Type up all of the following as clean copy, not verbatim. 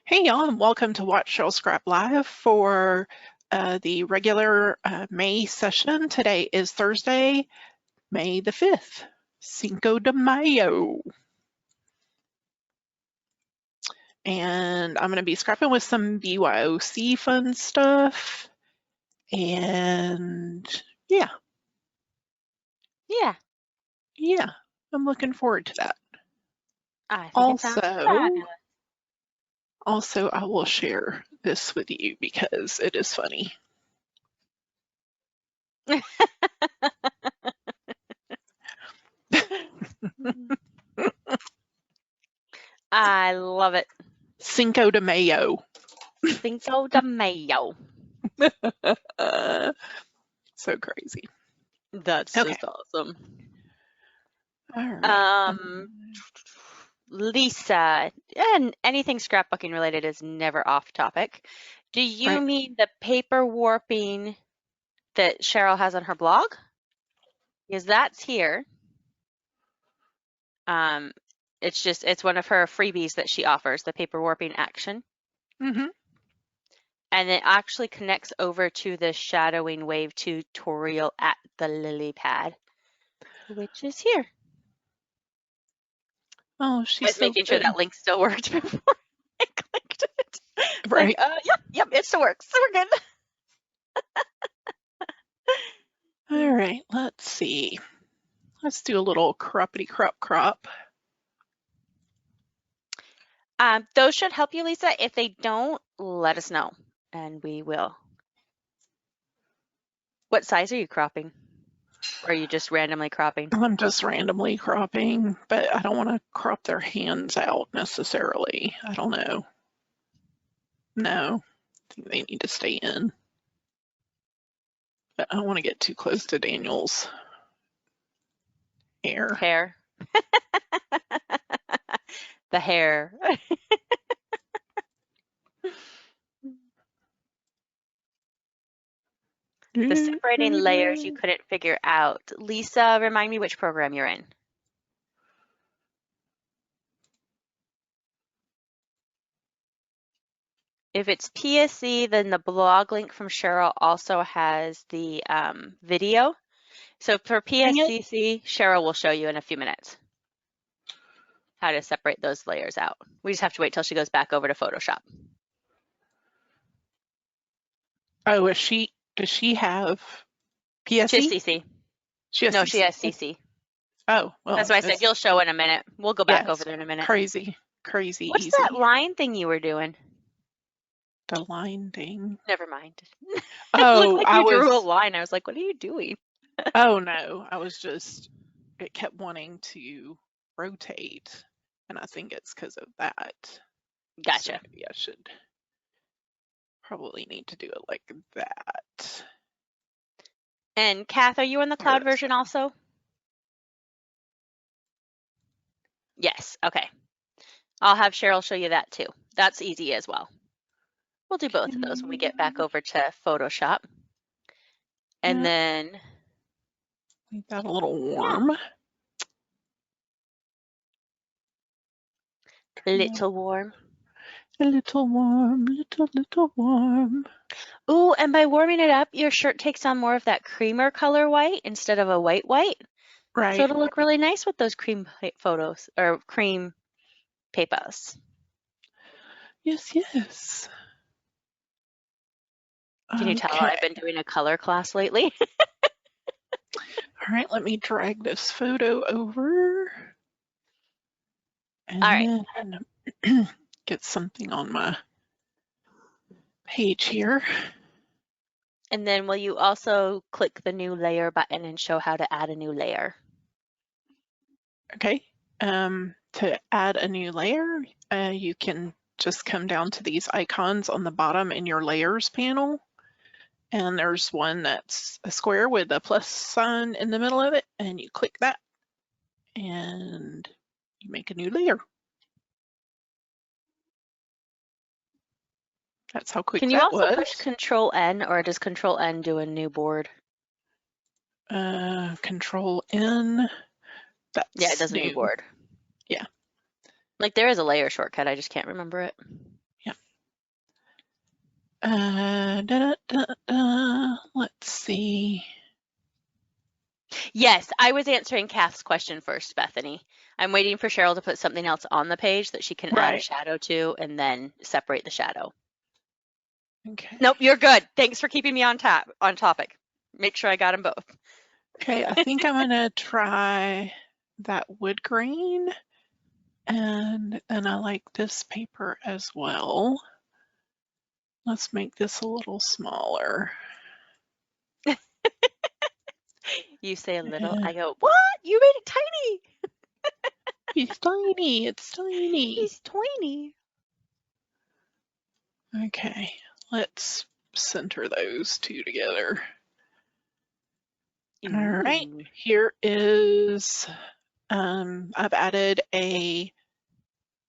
Hey y'all, and welcome to Watch Cheryl Scrap Live for the regular May session. Today is Thursday, May the 5th, Cinco de Mayo. And I'm going to be scrapping with some BYOC fun stuff. And yeah, I'm looking forward to that. I think it sounds fabulous. Also, I will share this with you because it is funny. I love it. Cinco de Mayo. Cinco de Mayo. So crazy. That's just awesome. All right. Lisa, and anything scrapbooking related is never off topic. Do you mean the paper warping that Cheryl has on her blog? Because that's here. It's one of her freebies that she offers, the paper warping action. Mm-hmm. And it actually connects over to the shadowing wave tutorial at the lily pad, which is here. Oh, she's I was making sure that link still worked before I clicked it. Right. Yep, it still works. So we're good. All right, let's see. Let's do a little croppity crop. Those should help you, Lisa. If they don't, let us know, and we will. What size are you cropping? Or are you just randomly cropping? I'm just randomly cropping, but I don't want to crop their hands out necessarily. I don't know. No, I think they need to stay in. But I don't want to get too close to Daniel's hair. The hair. The separating layers you couldn't figure out. Lisa, remind me which program you're in. If it's PSC, then the blog link from Cheryl also has the video. So for PSCC, Cheryl will show you in a few minutes how to separate those layers out. We just have to wait till she goes back over to Photoshop. Oh, does she have PSC? CC. She has she has CC. Oh, well. That's why I said you'll show in a minute. We'll go back over there in a minute. Crazy What's easy. that line thing you were doing? The line thing. Never mind. Oh, it looked like you drew a line. I was like, what are you doing? Oh no, it kept wanting to rotate, and I think it's because of that. Gotcha. So maybe I should probably need to do it like that. And Kath, are you in the cloud version also? Yes, okay. I'll have Cheryl show you that too. That's easy as well. We'll do both of those when we get back over to Photoshop. And then... Make that a little warm. Little warm. A little warm, little warm. Ooh, and by warming it up, your shirt takes on more of that creamer color white instead of a white. Right. So it'll look really nice with those cream photos or cream papers. Yes. Can you tell I've been doing a color class lately? All right, let me drag this photo over. And all right. Then get something on my page here. And then will you also click the new layer button and show how to add a new layer? Okay. To add a new layer, you can just come down to these icons on the bottom in your layers panel. And there's one that's a square with a plus sign in the middle of it, and you click that and you make a new layer. That's how quick that was. Can you also push Control N, or does Control N do a new board? Control N. Yeah, it does a new board. Yeah. Like there is a layer shortcut, I just can't remember it. Yeah, Let's see. Yes, I was answering Kath's question first, Bethany. I'm waiting for Cheryl to put something else on the page that she can add a shadow to and then separate the shadow. Okay. Nope, you're good. Thanks for keeping me on topic. Make sure I got them both. Okay, I think I'm gonna try that wood grain, and then I like this paper as well. Let's make this a little smaller. You say a little, I go, what? You made it tiny. It's tiny, it's tiny. He's tiny. Okay, let's center those two together. Ooh. All right, here is, I've added a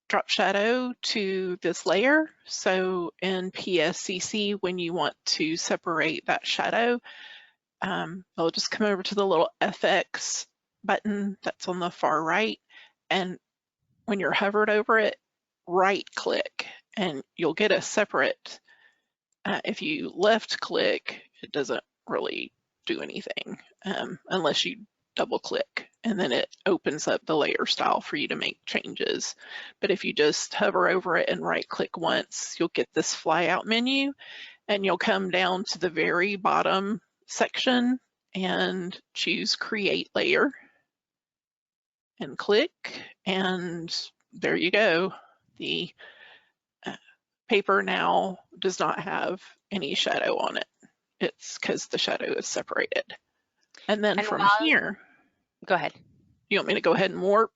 drop shadow to this layer. So in PSCC, when you want to separate that shadow, I'll just come over to the little FX button that's on the far right. And when you're hovered over it, right click and you'll get a separate. If you left click, it doesn't really do anything unless you double click, and then it opens up the layer style for you to make changes. But if you just hover over it and right click once, you'll get this fly out menu, and you'll come down to the very bottom section and choose create layer and click, and there you go. The paper now does not have any shadow on it. It's because the shadow is separated. And then from here, go ahead. You want me to go ahead and warp?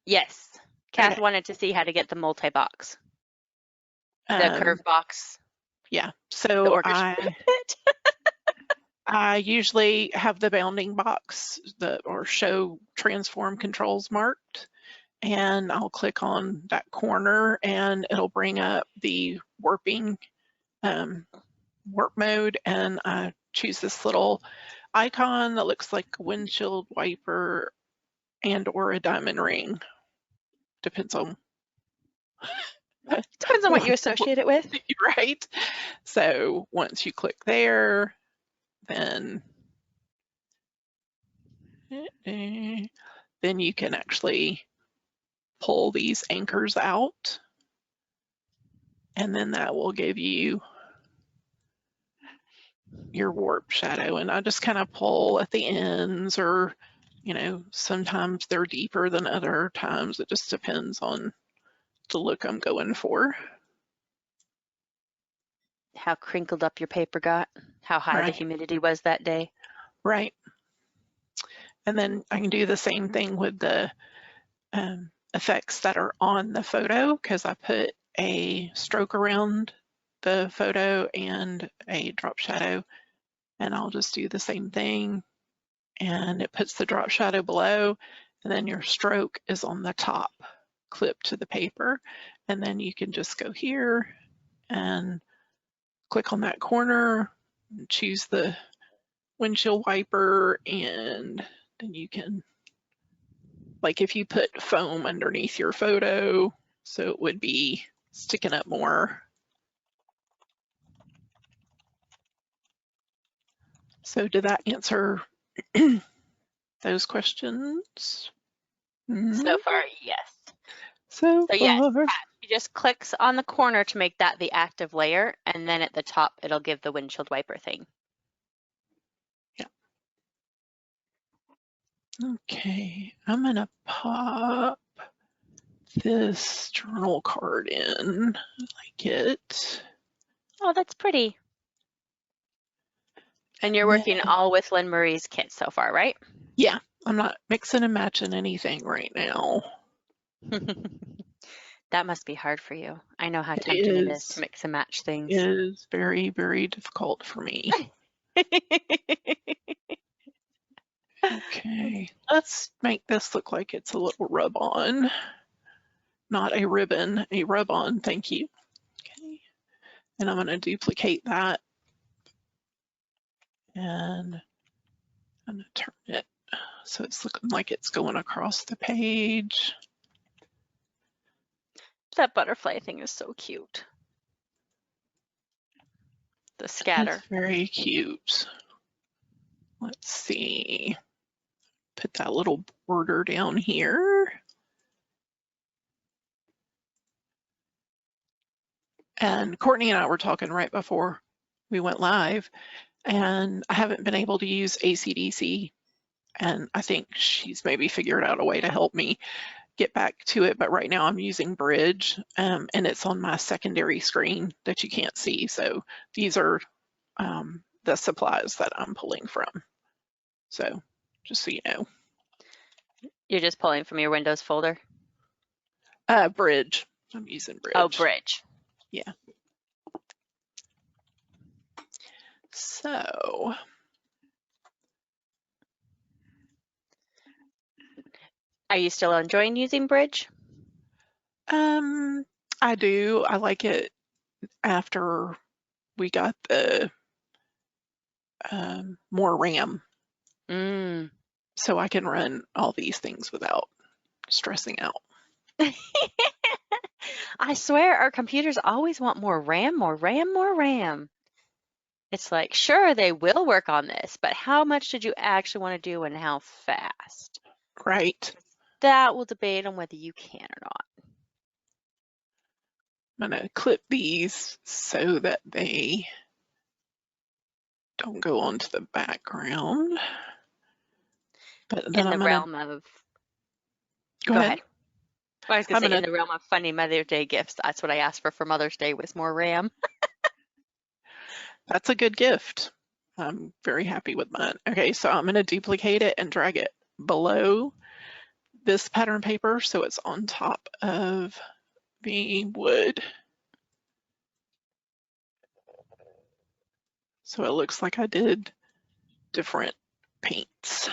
Yes. Kath wanted to see how to get the multi-box. The curve box. Yeah, so I usually have the bounding box or show transform controls marked, and I'll click on that corner and it'll bring up the warping warp mode, and I choose this little icon that looks like a windshield wiper and or a diamond ring. Depends on what you associate it with. Right. So once you click there, then you can actually pull these anchors out, and then that will give you your warp shadow. And I just kind of pull at the ends, or sometimes they're deeper than other times. It just depends on the look I'm going for. How crinkled up your paper got, how high the humidity was that day. Right. And then I can do the same thing with the effects that are on the photo, because I put a stroke around the photo and a drop shadow, and I'll just do the same thing, and it puts the drop shadow below, and then your stroke is on the top clip to the paper, and then you can just go here and click on that corner and choose the windshield wiper, and then you can, like if you put foam underneath your photo, so it would be sticking up more. So did that answer those questions? So far, yes. So yes, she just clicks on the corner to make that the active layer, and then at the top it'll give the windshield wiper thing. Yeah. Okay, I'm gonna pop this journal card in. I like it. Oh, that's pretty. And you're working all with Lynne-Marie's kit so far, right? Yeah, I'm not mixing and matching anything right now. That must be hard for you. I know how tempting it is to mix and match things. It is very, very difficult for me. Okay, let's make this look like it's a little rub-on. Not a ribbon, a rub-on, thank you. Okay, and I'm going to duplicate that, and I'm going to turn it so it's looking like it's going across the page. That butterfly thing is so cute. The scatter. It's very cute. Let's see. Put that little border down here. And Courtney and I were talking right before we went live, and I haven't been able to use ACDC, and I think she's maybe figured out a way to help me get back to it, but right now I'm using Bridge, and it's on my secondary screen that you can't see. So these are the supplies that I'm pulling from. So just so you know. You're just pulling from your Windows folder? Bridge. I'm using Bridge. Oh, Bridge. Yeah. So. Are you still enjoying using Bridge? I do. I like it after we got the more RAM. So I can run all these things without stressing out. I swear our computers always want more RAM, more RAM, more RAM. It's like, sure, they will work on this, but how much did you actually want to do and how fast? Right. That will debate on whether you can or not. I'm going to clip these so that they don't go onto the background. But then in the realm of... Go ahead. I was going to say, in the realm of funny Mother's Day gifts, that's what I asked for Mother's Day was more RAM. That's a good gift. I'm very happy with mine. Okay, so I'm going to duplicate it and drag it below this pattern paper so it's on top of the wood. So it looks like I did different paints.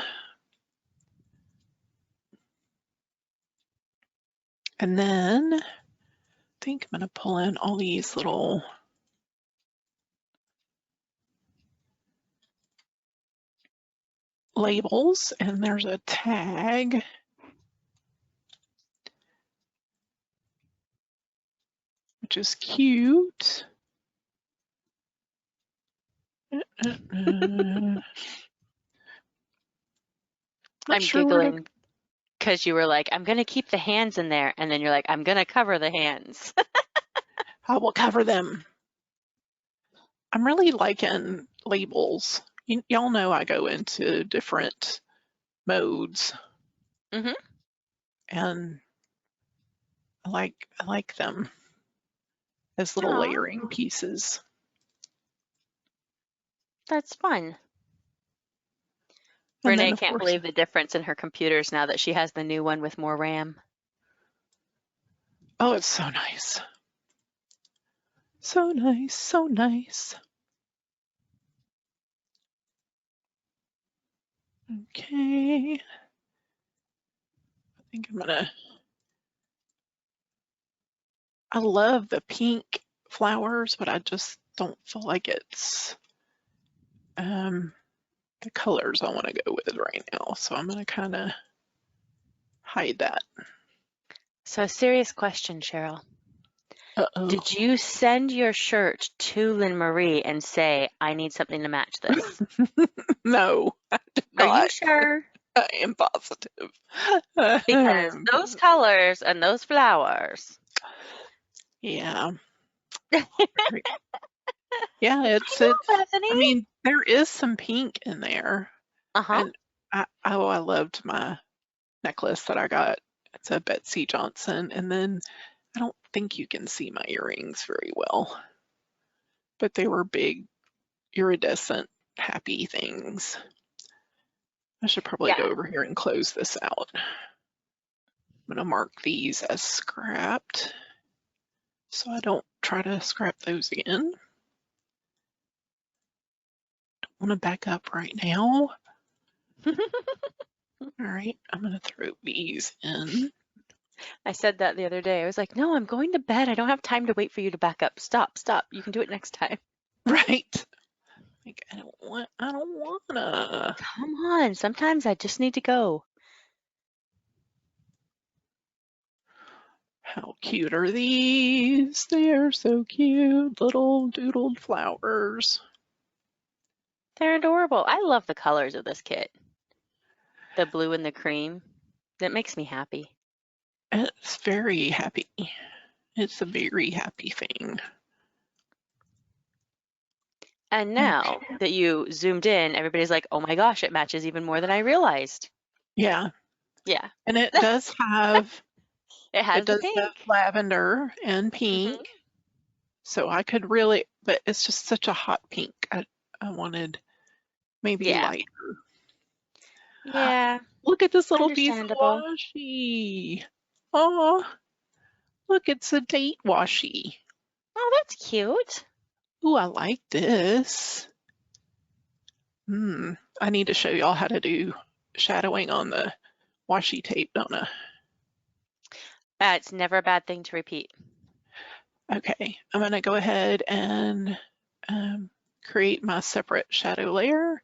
And then I think I'm going to pull in all these little labels, and there's a tag. Which is cute. I'm giggling because you were like, I'm going to keep the hands in there. And then you're like, I'm going to cover the hands. I will cover them. I'm really liking labels. Y'all know I go into different modes. Mm-hmm. And I like them as little layering pieces. That's fun. And Renee can't believe the difference in her computers now that she has the new one with more RAM. Oh, it's so nice. So nice, so nice. Okay. I think I'm gonna... I love the pink flowers, but I just don't feel like it's the colors I want to go with right now. So I'm going to kind of hide that. So a serious question, Cheryl. Uh-oh. Did you send your shirt to Lynne-Marie and say, I need something to match this? No, I did not. Are you sure? I am positive. Because those colors and those flowers. Yeah. Yeah, it's I mean, there is some pink in there. Uh-huh. And I loved my necklace that I got. It's a Betsy Johnson. And then I don't think you can see my earrings very well, but they were big, iridescent, happy things. I should probably go over here and close this out. I'm gonna mark these as scrapped so I don't try to scrap those again. Don't want to back up right now. All right, I'm gonna throw these in. I said that the other day. I was like, no, I'm going to bed. I don't have time to wait for you to back up. Stop. You can do it next time. Right. Like, I don't wanna. Come on. Sometimes I just need to go. How cute are these? They are so cute, little doodled flowers. They're adorable. I love the colors of this kit. The blue and the cream. That makes me happy. It's very happy. It's a very happy thing. And now that you zoomed in, everybody's like, oh my gosh, it matches even more than I realized. Yeah. Yeah. And it does have It has the have pink. lavender and pink. So I could really, but it's just such a hot pink. I wanted maybe lighter. Yeah. Look at this little piece of Understandable. washi. Oh, look, it's a date washi. Oh, that's cute. Ooh, I like this. I need to show y'all how to do shadowing on the washi tape, don't I? It's never a bad thing to repeat. Okay, I'm gonna go ahead and create my separate shadow layer,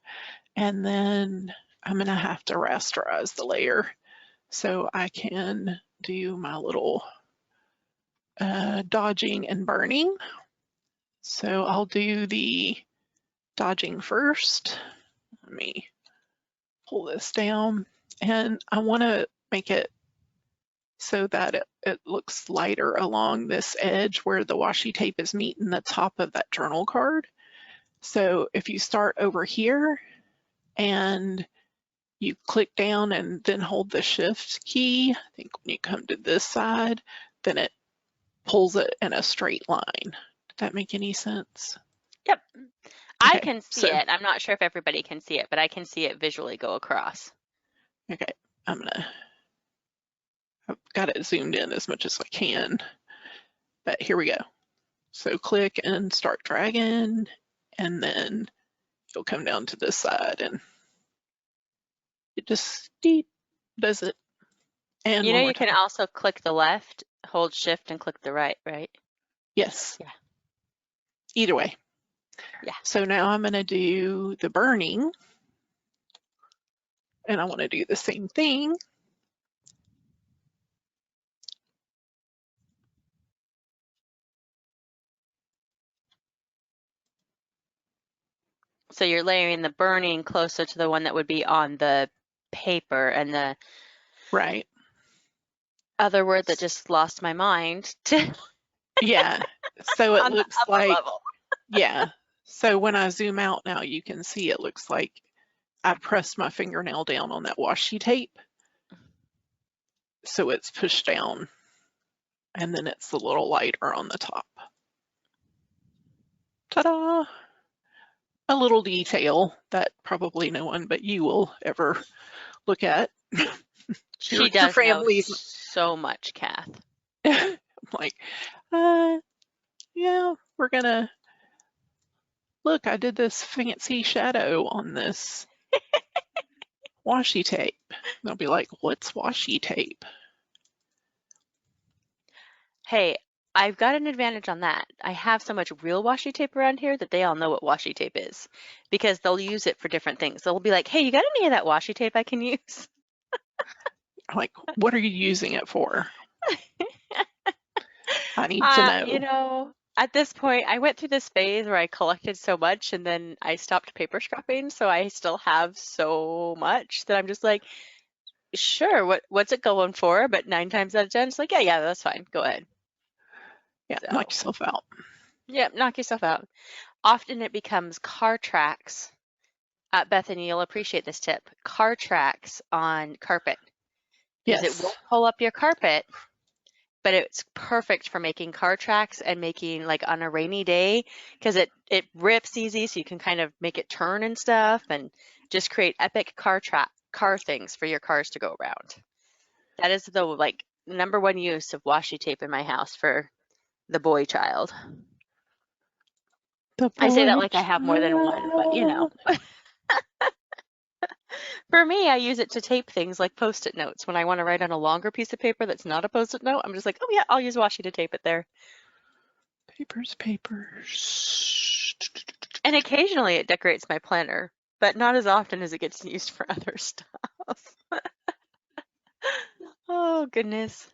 and then I'm gonna have to rasterize the layer so I can do my little dodging and burning. So I'll do the dodging first. Let me pull this down, and I want to make it so that it looks lighter along this edge where the washi tape is meeting the top of that journal card. So if you start over here and you click down and then hold the shift key, I think when you come to this side, then it pulls it in a straight line. Did that make any sense? Yep. I Okay, can see it. I'm not sure if everybody can see it, but I can see it visually go across. Okay, I've got it zoomed in as much as I can, but here we go. So click and start dragging, and then you'll come down to this side and it just does it. And You one know, more you can time. also click the left, hold shift and click the right, right? Yes. Yeah. Either way. Yeah. So now I'm going to do the burning, and I want to do the same thing. So you're layering the burning closer to the one that would be on the paper, and the Right. other word that just lost my mind Yeah. So it on the looks upper like, level. yeah. So when I zoom out now, you can see it looks like I pressed my fingernail down on that washi tape. So it's pushed down, and then it's a little lighter on the top. Ta-da! A little detail that probably no one but you will ever look at. She Your does know family's so much, Kath. like, yeah, we're gonna look. I did this fancy shadow on this washi tape. They'll be like, what's washi tape? Hey, I've got an advantage on that. I have so much real washi tape around here that they all know what washi tape is, because they'll use it for different things. They'll be like, hey, you got any of that washi tape I can use? Like, what are you using it for? I need to You know. know, at this point, I went through this phase where I collected so much and then I stopped paper scrapping, so I still have so much that I'm just like, sure, what's it going for? But 9 times out of 10, it's like, yeah, that's fine. Go ahead. Yeah, knock So, yourself out. yeah, knock yourself out. Often it becomes car tracks. Bethany, you'll appreciate this tip. Car tracks on carpet, because it Yes. won't pull up your carpet, but it's perfect for making car tracks and making, like, on a rainy day, because it rips easy, so you can kind of make it turn and stuff, and just create epic car things for your cars to go around. That is the, like, #1 use of washi tape in my house for the boy child. The I say that boy like I have more than one, but you know. child. For me, I use it to tape things like Post-it notes. When I want to write on a longer piece of paper that's not a Post-it note, I'm just like, oh yeah, I'll use washi to tape it there. Papers. And occasionally it decorates my planner, but not as often as it gets used for other stuff. Oh, goodness.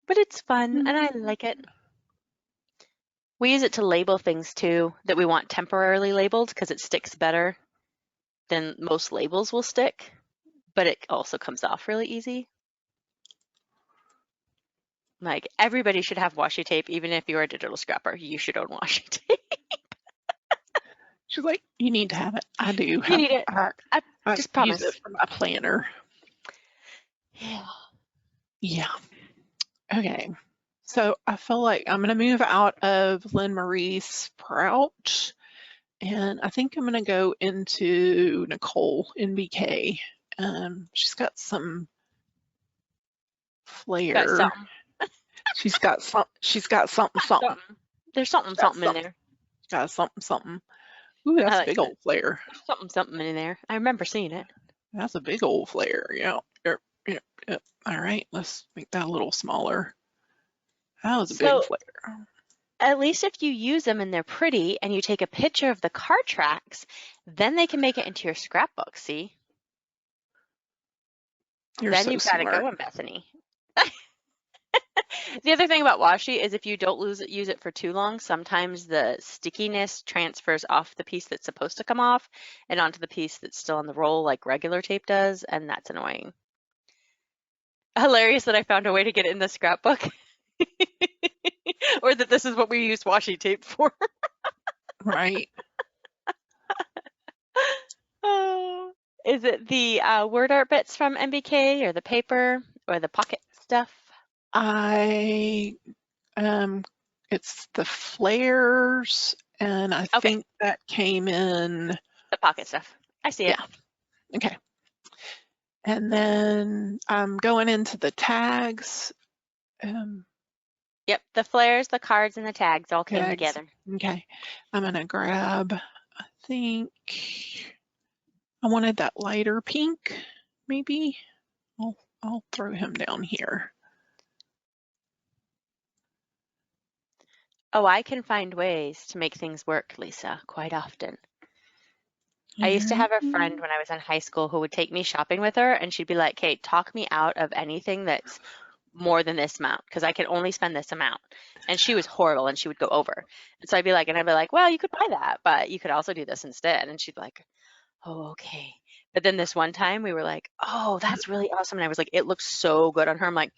but it's fun and I like it. We use it to label things too that we want temporarily labeled because it sticks better than most labels will stick, but it also comes off really easy. Like, everybody should have washi tape, even if you're a digital scrapper. You should own washi tape. She's like, you need to have it. I do. You need it. I just promise. Use it for my planner. Yeah. Yeah. Okay. So I feel like I'm going to move out of Lynne-Marie's Sprout, and I think I'm going to go into Nicole NBK. She's got some flair. Got something. She's got something. There's something in there. Got something. Ooh, that's like a big old flare. There's something in there. I remember seeing it. That's a big old flare. Yeah. Yep. All right, let's make that a little smaller. That was a big flare. At least if you use them and they're pretty and you take a picture of the card tracks, then they can make it into your scrapbook, see? Then you've got to go, Bethany. The other thing about washi is if you don't use it for too long, sometimes the stickiness transfers off the piece that's supposed to come off and onto the piece that's still on the roll like regular tape does, and that's annoying. Hilarious that I found a way to get it in the scrapbook. Or that this is what we use washi tape for. Right. Oh. Is it the word art bits from MBK or the paper or the pocket stuff? It's the flares, and I think that came in the pocket stuff. I see it. Yeah. Okay. And then I'm going into the tags. Yep, the flares, the cards, and the tags all came together. Okay. I'm gonna grab, I think I wanted that lighter pink, maybe. I'll throw him down here. Oh, I can find ways to make things work, Lisa, quite often. I used to have a friend when I was in high school who would take me shopping with her, and she'd be like, "Kate, talk me out of anything that's more than this amount, because I can only spend this amount." And she was horrible, and she would go over. And so I'd be like, well, you could buy that, but you could also do this instead. And she'd be like, oh, okay. But then this one time we were like, oh, that's really awesome. And I was like, it looks so good on her. I'm like,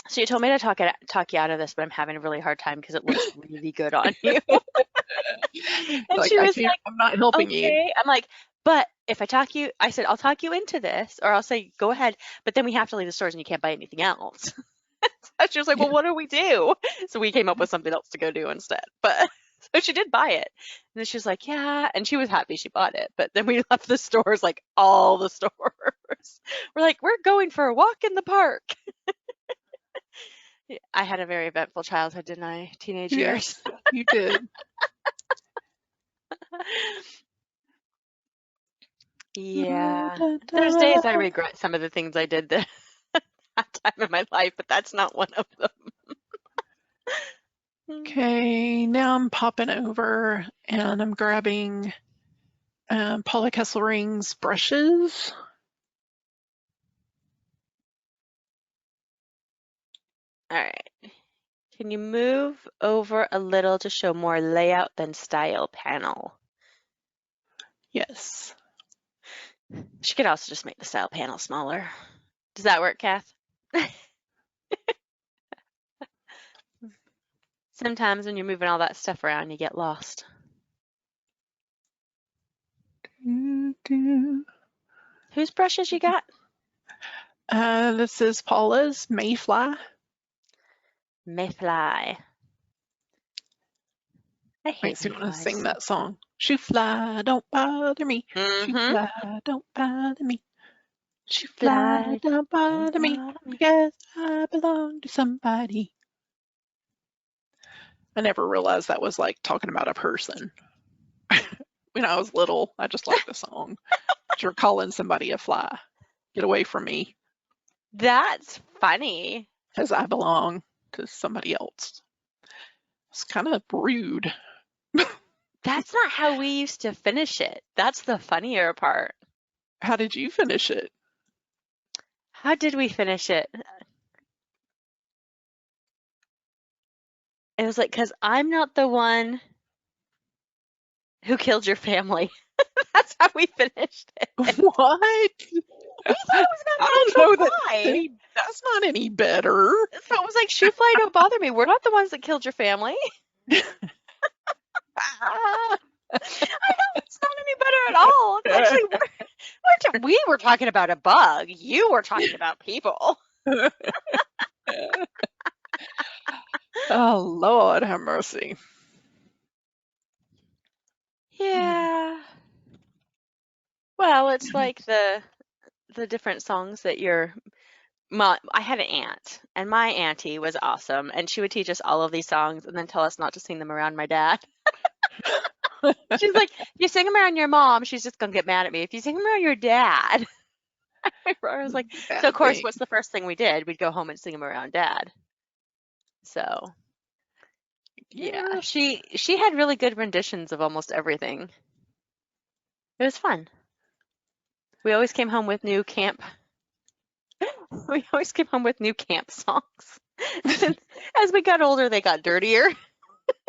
so you told me to talk you out of this, but I'm having a really hard time because it looks really good on you. And like, she was like, I'm not helping you. I'm like, but if I said, I'll talk you into this, or I'll say, go ahead, but then we have to leave the stores and you can't buy anything else. And she was like, well, what do we do? So we came up with something else to go do instead. But so she did buy it. And then she was like, yeah. And she was happy she bought it. But then we left the stores, like all the stores. We're like, we're going for a walk in the park. I had a very eventful childhood, didn't I? Teenage years. You did. Yeah. There's days I regret some of the things I did that time in my life, but that's not one of them. Okay, now I'm popping over and I'm grabbing Paula Kesselring's brushes. All right. Can you move over a little to show more layout than style panel? Yes. She could also just make the style panel smaller. Does that work, Kath? Sometimes when you're moving all that stuff around, you get lost. Whose brushes you got? This is Paula's Mayfly. Mayfly. I hate Makes me want to sing that song. She fly, don't bother me. She fly, don't bother me. She fly, don't bother me, because I belong to somebody. I never realized that was like talking about a person. When I was little, I just liked the song. You're calling somebody a fly. Get away from me. That's funny. Because I belong to somebody else. It's kind of rude. That's not how we used to finish it. That's the funnier part. How did you finish it? How did we finish it? It was like, because I'm not the one who killed your family. That's how we finished it. What? We thought it was I about don't Rachel know Fly. that's not any better. So it was like, shoe fly, don't bother me. We're not the ones that killed your family. I know, it's not any better at all. It's actually, we were talking about a bug. You were talking about people. Oh, Lord have mercy. Yeah. Well, it's like the different songs that I had an aunt, and my auntie was awesome, and she would teach us all of these songs and then tell us not to sing them around my dad. She's like, if you sing them around your mom, she's just gonna get mad at me. If you sing them around your dad, I was like, so of course, what's the first thing we did? We'd go home and sing them around dad. So yeah, she had really good renditions of almost everything. It was fun. We always came home with new camp. We always came home with new camp songs. As we got older, they got dirtier.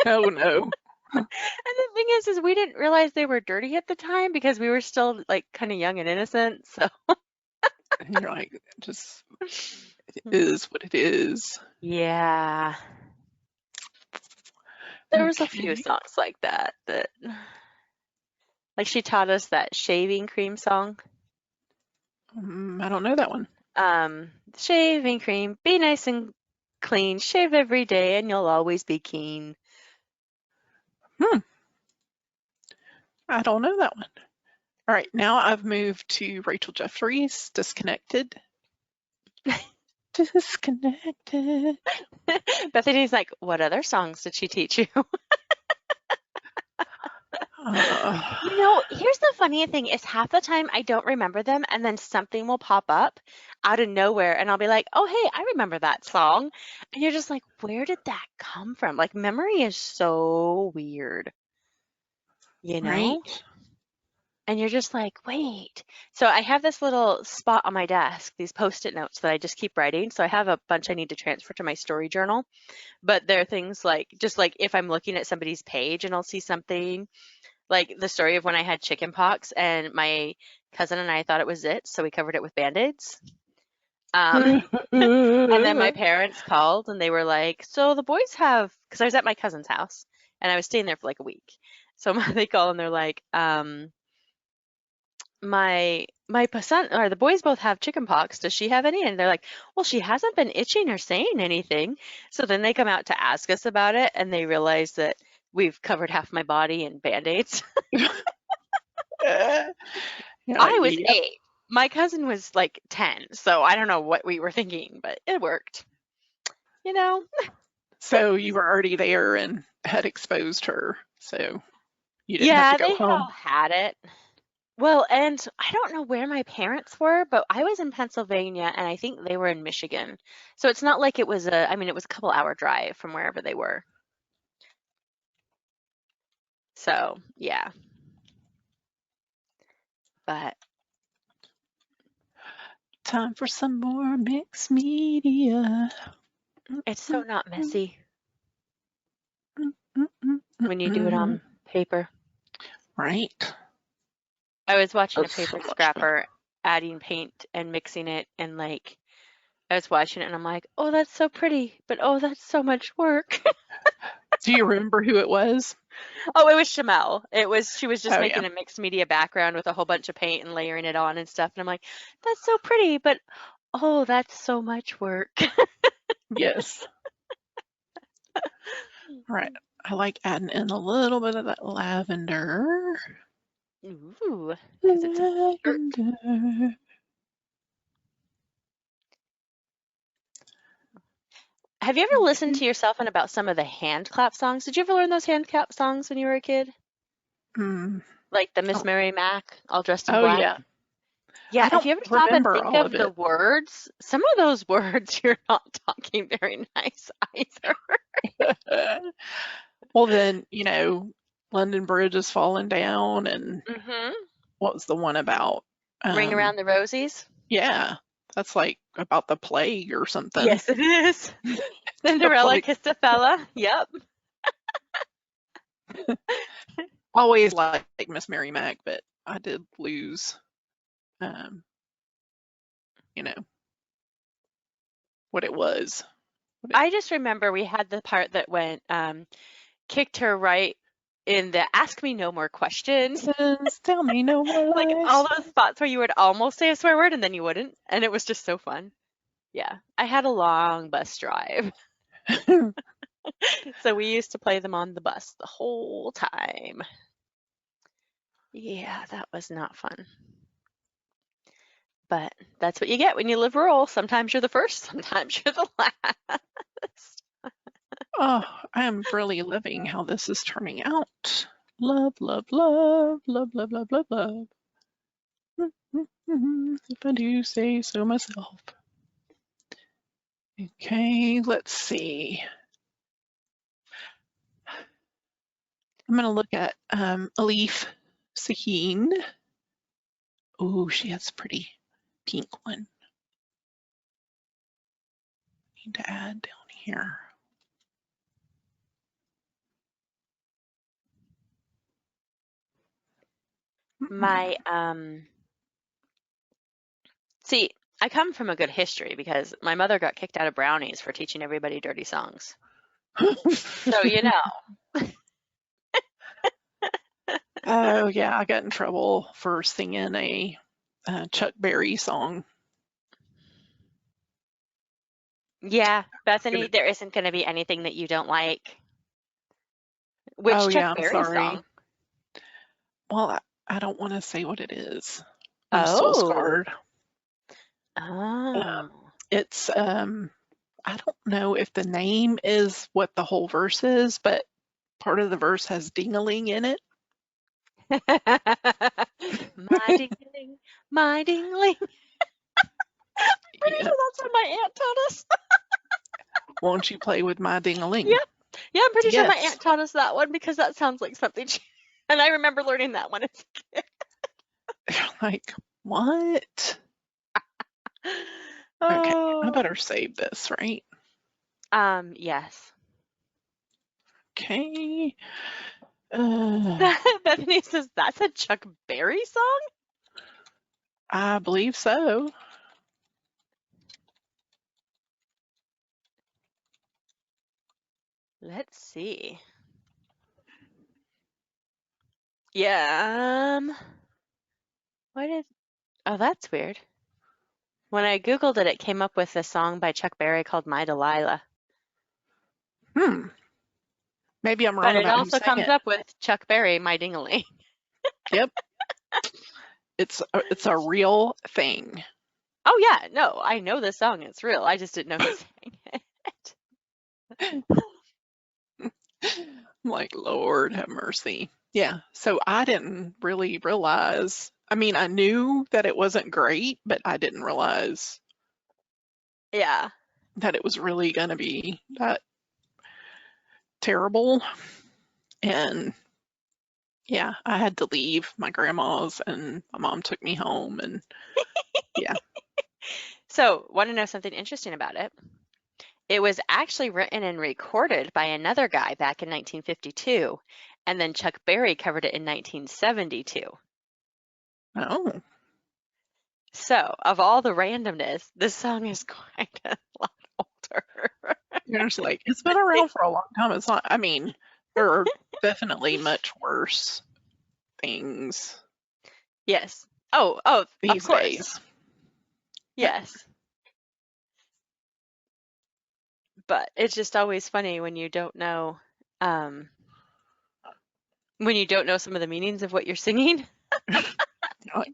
Oh no. And the thing is we didn't realize they were dirty at the time because we were still like kind of young and innocent. So you're like, just it is what it is. Yeah. There was a few songs like that like she taught us that shaving cream song. I don't know that one. Shaving cream, be nice and clean, shave every day and you'll always be keen. I don't know that one. All right, now I've moved to Rachel Jefferies, Disconnected. Disconnected. Bethany's like, what other songs did she teach you? You know, here's the funny thing is half the time I don't remember them and then something will pop up out of nowhere and I'll be like, oh, hey, I remember that song. And you're just like, where did that come from? Like memory is so weird, you know? Right. And you're just like, wait. So I have this little spot on my desk, these Post-it notes that I just keep writing. So I have a bunch I need to transfer to my story journal. But there are things like, just like if I'm looking at somebody's page and I'll see something, like the story of when I had chicken pox and my cousin and I thought it was it, so we covered it with Band-Aids. And then my parents called and they were like, so the boys have, because I was at my cousin's house and I was staying there for like a week. So they call and they're like, my son or the boys both have chicken pox. Does she have any? And they're like, well, she hasn't been itching or saying anything. So then they come out to ask us about it and they realize that we've covered half my body in Band-Aids. I was 8. My cousin was like 10. So I don't know what we were thinking, but it worked. You know? So you were already there and had exposed her. So you didn't have to go home. They all had it. Well, and I don't know where my parents were, but I was in Pennsylvania and I think they were in Michigan. So it's not like it was it was a couple hour drive from wherever they were. So, yeah. But time for some more mixed media. It's so not messy when you do it on paper. Right. I was watching a paper scrapper adding paint and mixing it and like I was watching it and I'm like, oh, that's so pretty, but oh, that's so much work. Do you remember who it was? Oh, it was Shamel. She was just making a mixed media background with a whole bunch of paint and layering it on and stuff. And I'm like, that's so pretty, but oh, that's so much work. Yes. Right. I like adding in a little bit of that lavender. Ooh, because it's lavender. Have you ever listened to yourself and about some of the hand clap songs? Did you ever learn those hand clap songs when you were a kid? Like the Miss Mary Mac, all dressed in black? Yeah. Yeah, if you ever stop and think of the words, some of those words you're not talking very nice either. Well, then, London Bridge is falling down and what was the one about? Ring Around the Rosies? Yeah. That's like about the plague or something. Yes, it is. Cinderella kissed a fella. Yep. Always like Miss Mary Mac, but I did lose, you know, what it was. I just remember we had the part that went, kicked her right in the ask me no more questions. Tell me no more Like lies. all those spots where you would almost say a swear word and then you wouldn't. And it was just so fun. Yeah. I had a long bus drive. So we used to play them on the bus the whole time. Yeah, that was not fun. But that's what you get when you live rural. Sometimes you're the first, sometimes you're the last. Oh, I am really loving how this is turning out. Love, love, love, love, love, love, love, love. If I do say so myself. Okay, let's see. I'm going to look at Elif Sahin. Oh, she has a pretty pink one. Need to add down here. My see, I come from a good history because my mother got kicked out of Brownies for teaching everybody dirty songs. So you know. Oh yeah, I got in trouble for singing a Chuck Berry song. Yeah, Bethany, there isn't going to be anything that you don't like. Which Oh Chuck yeah, I'm Berry sorry. song? Well, I don't want to say what it is. I'm still Oh. scarred. Oh. It's I don't know if the name is what the whole verse is, but part of the verse has ding-a-ling in it. My ding-a-ling, my ding-a-ling. Pretty Yeah. sure that's what my aunt taught us. Won't you play with my ding-a-ling? Yeah. Yeah, I'm pretty sure my Yes. aunt taught us that one because that sounds like something and I remember learning that one as a kid. Like, what? Okay, I better save this, right? Yes. Okay. Bethany says, that's a Chuck Berry song? I believe so. Let's see. Yeah. Oh, that's weird. When I Googled it, it came up with a song by Chuck Berry called My Delilah. Maybe I'm wrong But it about who also sang comes it. up with Chuck Berry, My Ding-a-ling. Yep. It's a real thing. Oh yeah, no, I know this song. It's real. I just didn't know who sang it. I'm like, Lord have mercy. Yeah. So I didn't really realize. I mean, I knew that it wasn't great, but I didn't realize Yeah. that it was really going to be that terrible. And yeah, I had to leave my grandma's and my mom took me home and yeah. So, want to know something interesting about it? It was actually written and recorded by another guy back in 1952, and then Chuck Berry covered it in 1972. Oh. So, of all the randomness, this song is quite a lot older. You're just like, it's been around for a long time. It's not, I mean, there are definitely much worse things. Yes. Oh, these of course. days. Yes. But it's just always funny when you don't know some of the meanings of what you're singing. Like,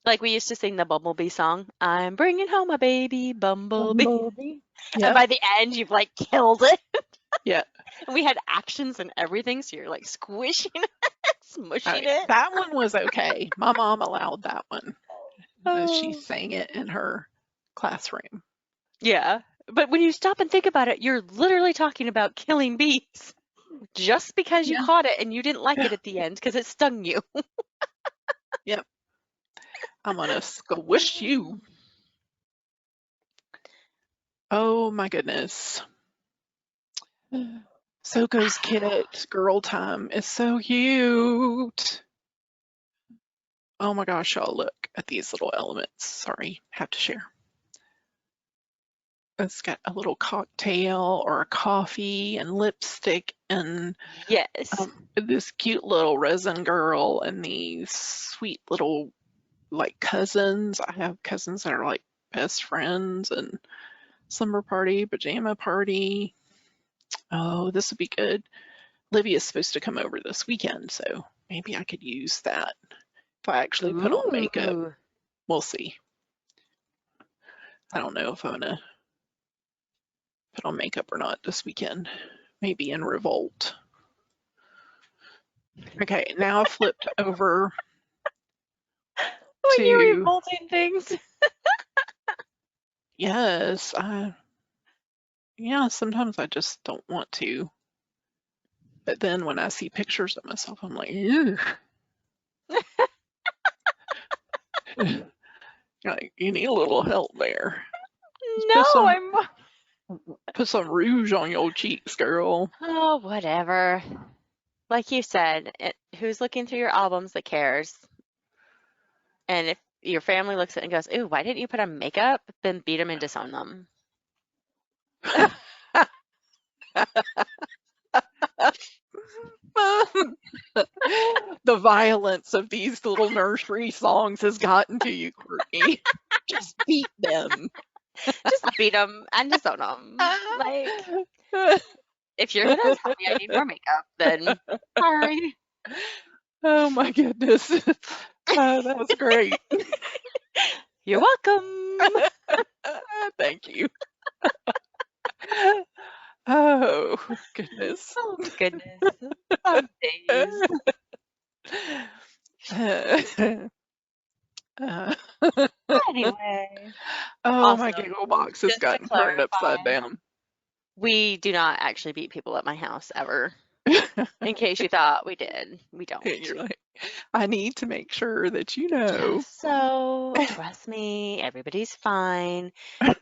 Like we used to sing the Bumblebee song. I'm bringing home a baby bumblebee. Yep. And by the end, you've like killed it. Yeah. And we had actions and everything, so you're like squishing it, smushing it. That one was okay. My mom allowed that one. She sang it in her classroom. Yeah. But when you stop and think about it, you're literally talking about killing bees just because you caught it and you didn't like it at the end because it stung you. Yep. I'm gonna squish you. Oh my goodness. Soco's kit, girl time, is so cute. Oh my gosh, y'all, look at these little elements. Sorry, have to share. It's got a little cocktail or a coffee and lipstick and Yes. this cute little resin girl and these sweet little like cousins. I have cousins that are like best friends and summer party, pajama party. Oh, this would be good. Livia's supposed to come over this weekend, so maybe I could use that if I actually put on makeup. Ooh. We'll see. I don't know if I'm gonna put on makeup or not this weekend. Maybe in revolt. Okay, now I've flipped over When you're to, revolting things. yes, yeah, sometimes I just don't want to. But then when I see pictures of myself, I'm like, ew. Like, you need a little help there. No, Put some rouge on your cheeks, girl. Oh, whatever. Like you said, who's looking through your albums that cares? And if your family looks at it and goes, ooh, why didn't you put on makeup? Then beat them and disown them. The violence of these little nursery songs has gotten to you, Courtney. Just beat them. Just beat them and disown them. Like, if you're gonna tell me I need more makeup, then sorry. Oh my goodness. That was great. You're welcome. Thank you. Oh goodness. Oh goodness. Some days. Anyway. Oh, my Also, giggle box has just to gotten turned upside clarify, down. we do not actually beat people at my house ever. In case you thought we did, we don't. You're like, I need to make sure that you know. Just so, trust me, everybody's fine.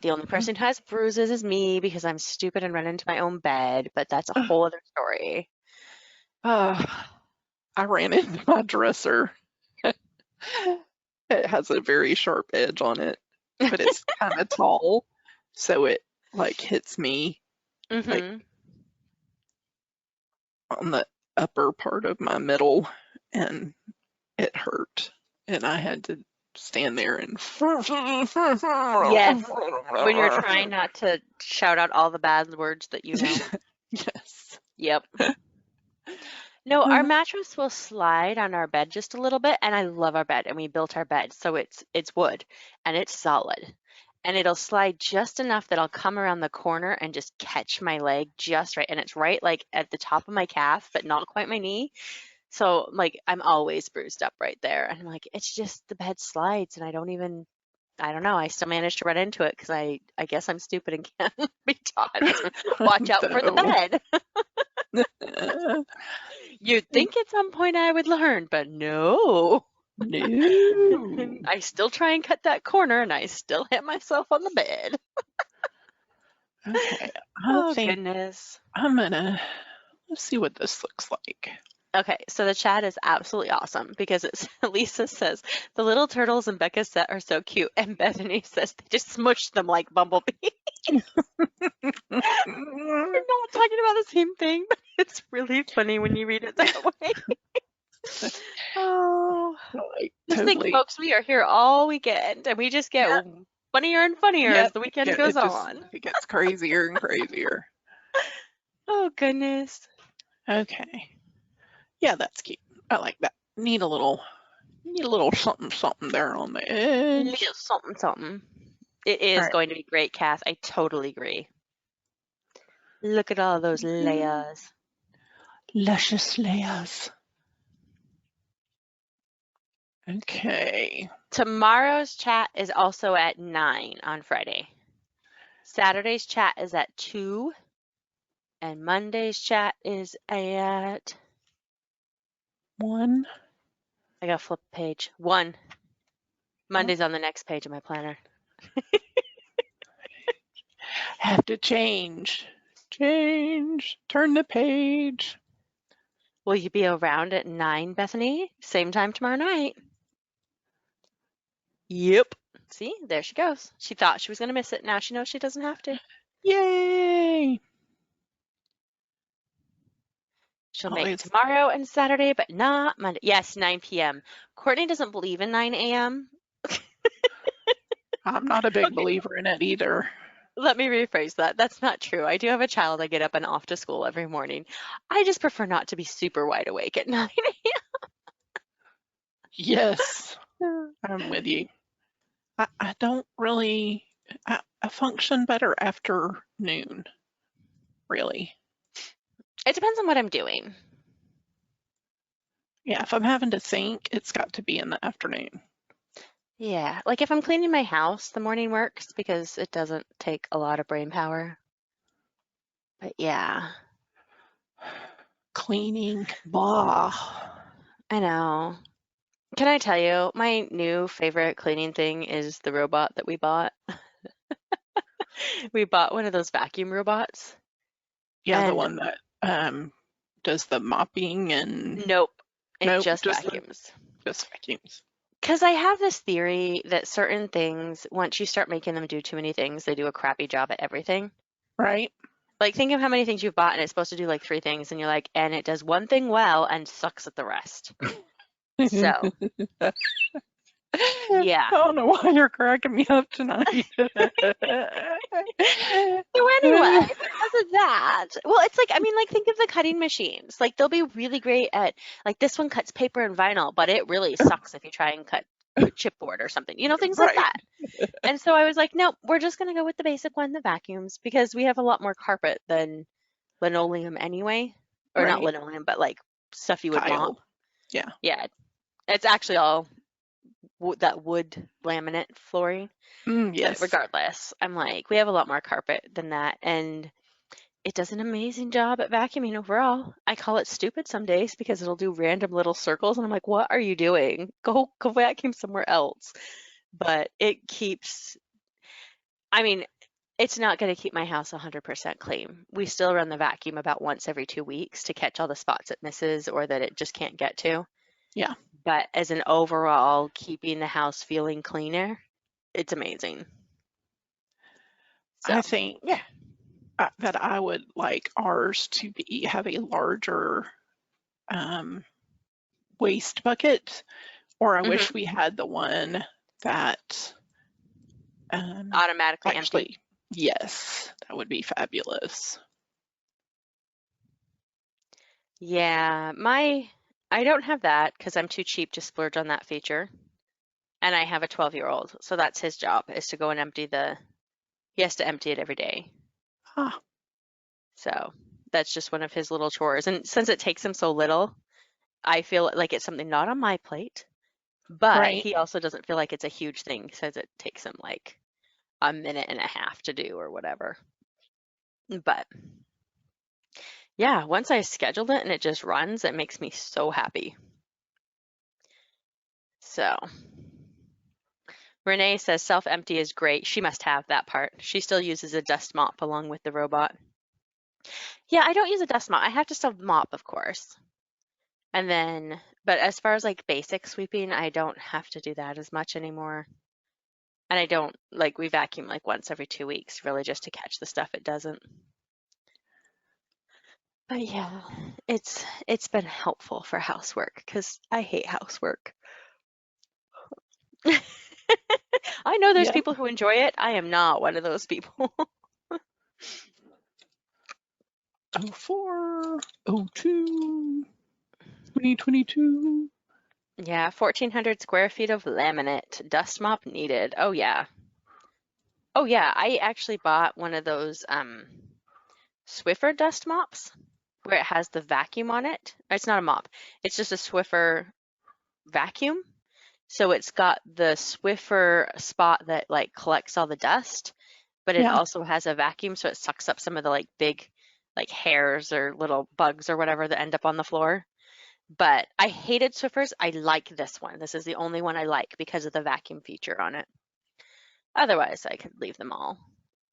The only person who has bruises is me because I'm stupid and run into my own bed, but that's a whole other story. I ran into my dresser. It has a very sharp edge on it, but it's kind of tall, so it like hits me like on the upper part of my middle, and it hurt, and I had to stand there and Yes, when you're trying not to shout out all the bad words that you know. Yes. Yep. No, our mattress will slide on our bed just a little bit, and I love our bed, and we built our bed, so it's wood, and it's solid. And it'll slide just enough that I'll come around the corner and just catch my leg just right, and it's right like at the top of my calf, but not quite my knee. So like I'm always bruised up right there, and I'm like, it's just the bed slides, and I don't know, I still managed to run into it because I guess I'm stupid and can't be taught to watch out for the bed. You'd think at some point I would learn, but no. No. I still try and cut that corner, and I still hit myself on the bed. Okay, Oh, goodness. let's see what this looks like. Okay, so the chat is absolutely awesome because Lisa says, the little turtles in Becca's set are so cute, and Bethany says they just smushed them like Bumblebee. We're not talking about the same thing, but it's really funny when you read it that way. Oh, just Totally. think, folks, we are here all weekend, and we just get funnier and funnier as the weekend goes on. It gets crazier and crazier. Oh, goodness. Okay. Yeah, that's cute. I like that. Need a little something there on the edge. Little something. It is going to be great, Kath. I totally agree. Look at all those layers. Luscious layers. Okay. Tomorrow's chat is also at 9 on Friday. Saturday's chat is at 2. And Monday's chat is at 1. I gotta flip the page. 1. Monday's on the next page of my planner. Have to change. Turn the page. Will you be around at 9, Bethany? Same time tomorrow night. Yep. See, there she goes. She thought she was going to miss it. Now she knows she doesn't have to. Yay! She'll make it tomorrow and Saturday, but not Monday. Yes, 9 p.m. Courtney doesn't believe in 9 a.m. I'm not a big believer in it either. Let me rephrase that. That's not true. I do have a child I get up and off to school every morning. I just prefer not to be super wide awake at 9 a.m. Yes, I'm with you. I don't really, I function better after noon, really. It depends on what I'm doing. Yeah, if I'm having to think, it's got to be in the afternoon. Yeah, like if I'm cleaning my house, the morning works because it doesn't take a lot of brain power. But yeah. Cleaning, blah. I know. Can I tell you, my new favorite cleaning thing is the robot that we bought. We bought one of those vacuum robots. Yeah, the one that does the mopping and... Nope, it just vacuums. Just vacuums. Because I have this theory that certain things, once you start making them do too many things, they do a crappy job at everything. Right. Like, think of how many things you've bought and it's supposed to do like 3 things, and you're like, and it does one thing well and sucks at the rest. So, yeah. I don't know why you're cracking me up tonight. So anyway, because of that, well, it's like, I mean, like, think of the cutting machines. Like, they'll be really great at, like, this one cuts paper and vinyl, but it really sucks if you try and cut chipboard or something, you know, things like that. And so I was like, nope, we're just going to go with the basic one, the vacuums, because we have a lot more carpet than linoleum anyway. Or not linoleum, but like stuff you would mop. Yeah. Yeah. It's actually all that wood laminate flooring. Yes. But regardless, I'm like, we have a lot more carpet than that. And it does an amazing job at vacuuming overall. I call it stupid some days because it'll do random little circles. And I'm like, what are you doing? Go vacuum somewhere else. But it keeps, I mean, it's not going to keep my house 100% clean. We still run the vacuum about once every 2 weeks to catch all the spots it misses or that it just can't get to. Yeah. But as an overall keeping the house feeling cleaner, it's amazing. So, I think that I would like ours to have a larger waste bucket, or I wish we had the one that automatically empty. Yes, that would be fabulous. Yeah, I don't have that because I'm too cheap to splurge on that feature. And I have a 12-year-old, so that's his job, is to go and he has to empty it every day. Huh. So that's just one of his little chores. And since it takes him so little, I feel like it's something not on my plate, but he also doesn't feel like it's a huge thing. He says it takes him like a minute and a half to do or whatever. But yeah, once I scheduled it and it just runs, it makes me so happy. So Renee says self-empty is great. She must have that part. She still uses a dust mop along with the robot. Yeah, I don't use a dust mop. I have to still mop, of course. And then, but as far as like basic sweeping, I don't have to do that as much anymore. And I don't, like, we vacuum like once every 2 weeks, really just to catch the stuff it doesn't. But yeah, it's been helpful for housework because I hate housework. I know there's people who enjoy it. I am not one of those people. 04, 02, 2022. Yeah, 1,400 square feet of laminate. Dust mop needed. Oh yeah. Oh yeah, I actually bought one of those Swiffer dust mops where it has the vacuum on it. It's not a mop. It's just a Swiffer vacuum. So it's got the Swiffer spot that like collects all the dust, but it also has a vacuum, so it sucks up some of the like big like hairs or little bugs or whatever that end up on the floor. But I hated Swiffers. I like this one. This is the only one I like because of the vacuum feature on it. Otherwise, I could leave them all.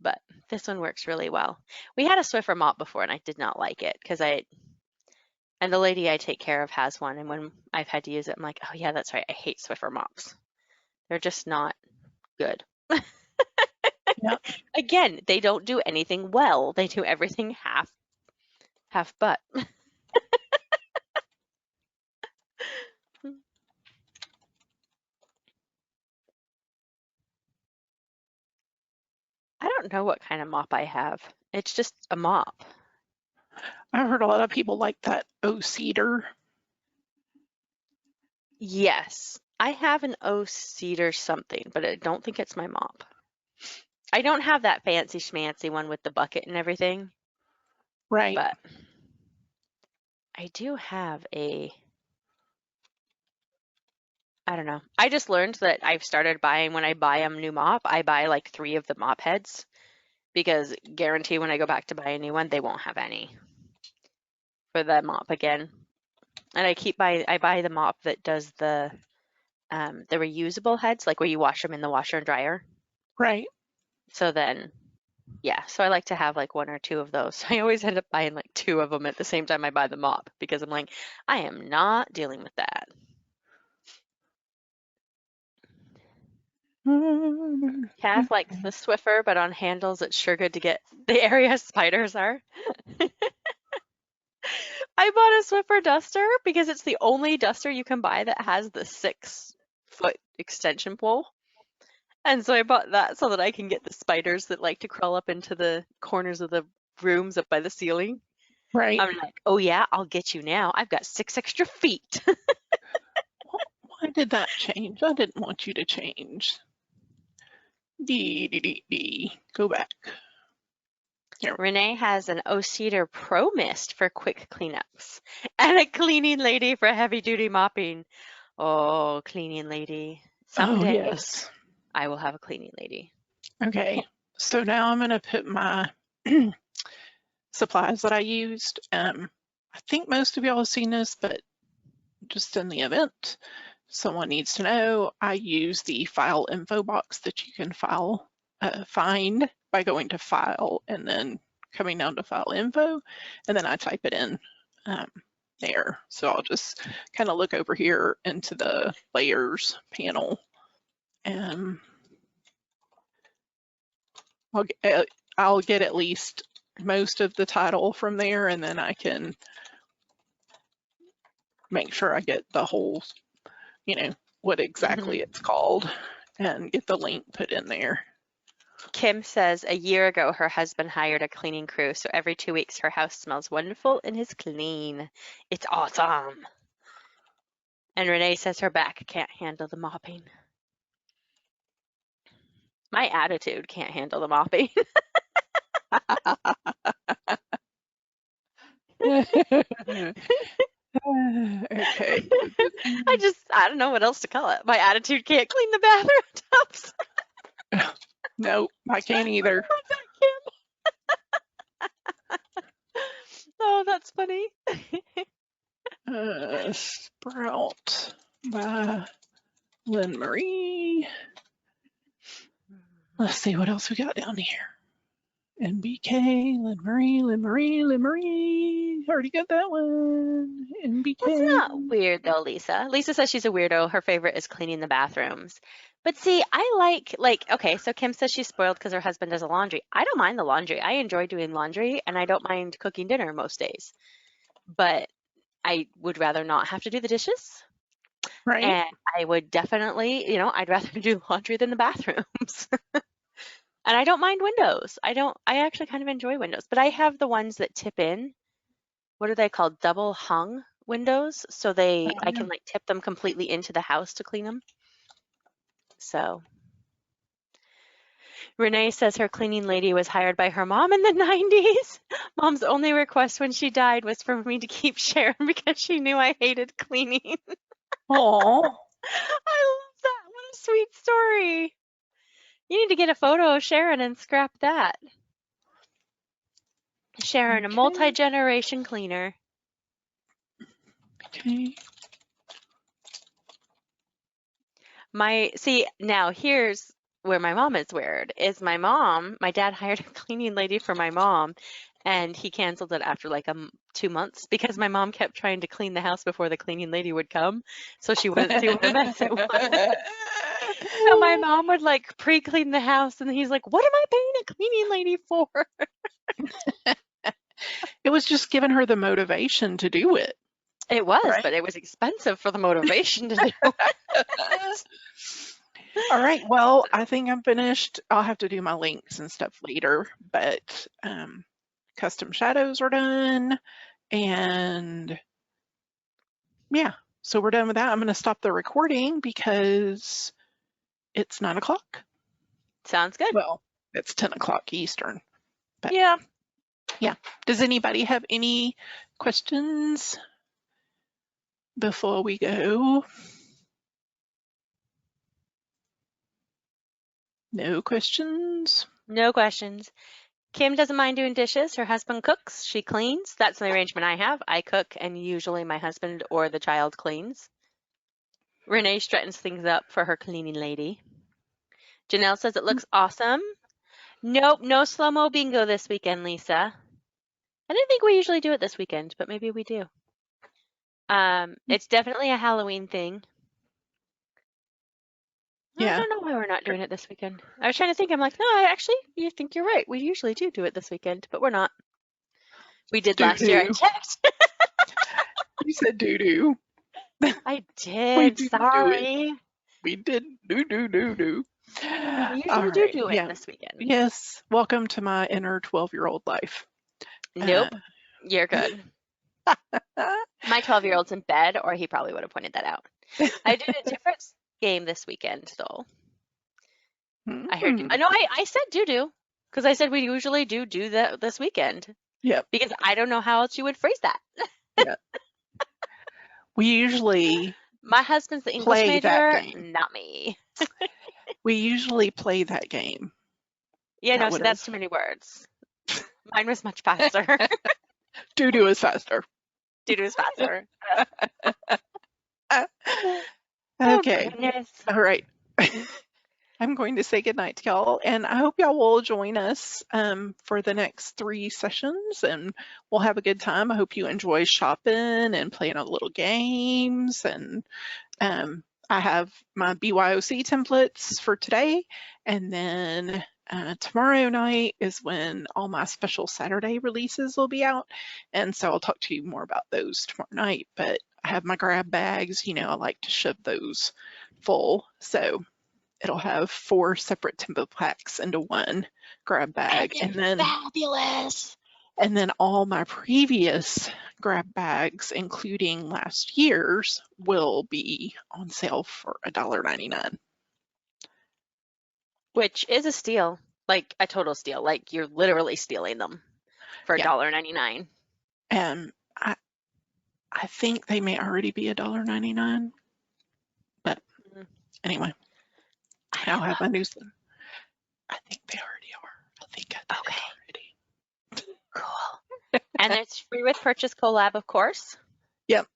But this one works really well. We had a Swiffer mop before and I did not like it because and the lady I take care of has one. And when I've had to use it, I'm like, oh yeah, that's right. I hate Swiffer mops. They're just not good. Yeah. Again, they don't do anything well. They do everything half butt. I don't know what kind of mop I have. It's just a mop. I've heard a lot of people like that cedar. Yes, I have an cedar something, but I don't think it's my mop. I don't have that fancy schmancy one with the bucket and everything. Right. But I do have I don't know. I just learned that I've started buying, when I buy a new mop, I buy like 3 of the mop heads because guarantee when I go back to buy a new one, they won't have any for the mop again. And I buy the mop that does the reusable heads, like where you wash them in the washer and dryer. Right. So then, yeah, so I like to have like 1 or 2 of those. I always end up buying like 2 of them at the same time I buy the mop because I'm like, I am not dealing with that. Kath likes the Swiffer, but on handles it's sure good to get the area spiders are. I bought a Swiffer duster because it's the only duster you can buy that has the 6-foot extension pole. And so I bought that so that I can get the spiders that like to crawl up into the corners of the rooms up by the ceiling. Right. I'm like, oh yeah, I'll get you now. I've got 6 extra feet. Why did that change? I didn't want you to change. Go back. Here. Renee has an cedar Pro Mist for quick cleanups and a cleaning lady for heavy duty mopping. Oh, cleaning lady. Someday yes. I will have a cleaning lady. Okay, so now I'm going to put my supplies that I used. I think most of y'all have seen this, but just in the event someone needs to know, I use the file info box that you can find by going to file and then coming down to file info, and then I type it in there. So I'll just kind of look over here into the layers panel, and I'll get at least most of the title from there, and then I can make sure I get the whole, what exactly it's called, and get the link put in there. Kim says a year ago her husband hired a cleaning crew, so every 2 weeks her house smells wonderful and is clean. It's awesome. And Renee says her back can't handle the mopping. My attitude can't handle the mopping. Okay. I don't know what else to call it. My attitude can't clean the bathroom tubs. No, I can't either. Oh, that's funny. Sprout by Lynne-Marie. Let's see what else we got down here. NBK, Lynne-Marie. Already got that one. NBK. That's not weird though, Lisa. Lisa says she's a weirdo. Her favorite is cleaning the bathrooms. But see, I okay, so Kim says she's spoiled because her husband does the laundry. I don't mind the laundry. I enjoy doing laundry and I don't mind cooking dinner most days. But I would rather not have to do the dishes. Right. And I would definitely, I'd rather do laundry than the bathrooms. And I don't mind windows. I actually kind of enjoy windows, but I have the ones that tip in. What are they called? Double hung windows. So I can like tip them completely into the house to clean them. So Renee says her cleaning lady was hired by her mom in the 90s. Mom's only request when she died was for me to keep Sharon because she knew I hated cleaning. Oh, I love that. What a sweet story. You need to get a photo of Sharon and scrap that. Sharon, a multi-generation cleaner. Okay. See, now here's where my mom is weird, is my dad hired a cleaning lady for my mom, and he canceled it after like 2 months because my mom kept trying to clean the house before the cleaning lady would come, so she wouldn't see what a mess it was. So my mom would like pre-clean the house, and he's like, what am I paying a cleaning lady for? It was just giving her the motivation to do it. It was, Right. but it was expensive for the motivation to do it. All right, well, I think I'm finished. I'll have to do my links and stuff later, but custom shadows are done, and yeah, so we're done with that. I'm going to stop the recording because it's 9 o'clock. Sounds good. Well, it's 10 o'clock Eastern. But yeah. Does anybody have any questions before we go? No questions? No questions. Kim doesn't mind doing dishes. Her husband cooks. She cleans. That's the arrangement I have. I cook, and usually my husband or the child cleans. Renee straightens things up for her cleaning lady. Janelle says it looks awesome. Nope, no slow-mo bingo this weekend, Lisa. I didn't think we usually do it this weekend, but maybe we do. It's definitely a Halloween thing. Yeah. I don't know why we're not doing it this weekend. I was trying to think. I'm like, no, actually, you think you're right. We usually do it this weekend, but we're not. We did last year. I checked. You said doo-doo. I did. Sorry. We did do. We usually do it this weekend. Yes. Welcome to my inner 12-year-old life. Nope. You're good. My 12-year-old's in bed, or he probably would have pointed that out. I did a different game this weekend, though. I heard. I know. I said do because I said we usually do that this weekend. Yeah. Because I don't know how else you would phrase that. Yeah. We usually. My husband's the English major, not me. We usually play that game. Yeah, no, so that's too many words. Mine was much faster. Doo-doo is faster. Doo-doo is faster. Okay. Oh, all right. I'm going to say goodnight to y'all, and I hope y'all will join us for the next 3 sessions, and we'll have a good time. I hope you enjoy shopping and playing a little games, and I have my BYOC templates for today, and then tomorrow night is when all my special Saturday releases will be out, and so I'll talk to you more about those tomorrow night, but I have my grab bags. You know, I like to shove those full, so it'll have 4 separate template packs into one grab bag. And then fabulous. And then all my previous grab bags, including last year's, will be on sale for $1.99. Which is a steal, like a total steal. Like you're literally stealing them for $1.99. And I think they may already be $1.99, but anyway. I'll have my newsletter. I think they already are. I think I did it already. Cool. And it's free with purchase collab, of course. Yep.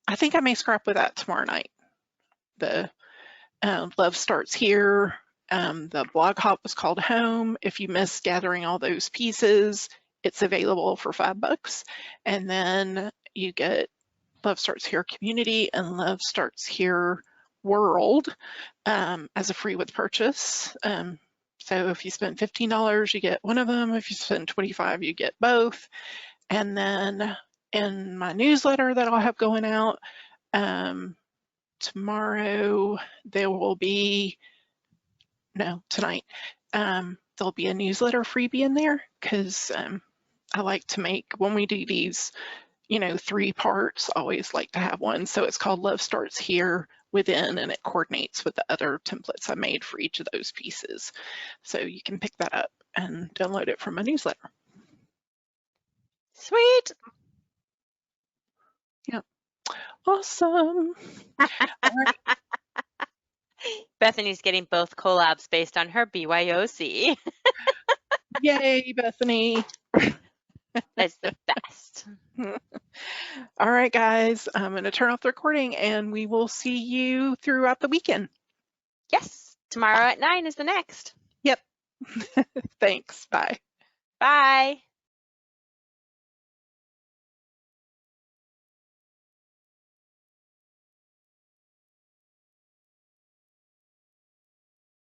I think I may scrap with that tomorrow night. The Love Starts Here. The blog hop was called Home. If you missed gathering all those pieces, it's available for $5. And then you get Love Starts Here Community and Love Starts Here World as a free with purchase. So if you spend $15, you get one of them. If you spend $25, you get both. And then in my newsletter that I'll have going out tomorrow, there will be, no, tonight, there'll be a newsletter freebie in there because I like to make, when we do these, 3 parts, I always like to have one. So it's called Love Starts Here Within, and it coordinates with the other templates I made for each of those pieces. So you can pick that up and download it from my newsletter. Sweet. Yep. Awesome. Right. Bethany's getting both collabs based on her BYOC. Yay, Bethany. That's the best. All right, guys, I'm going to turn off the recording and we will see you throughout the weekend. Yes, tomorrow at 9 is the next. Yep. Thanks. Bye. Bye.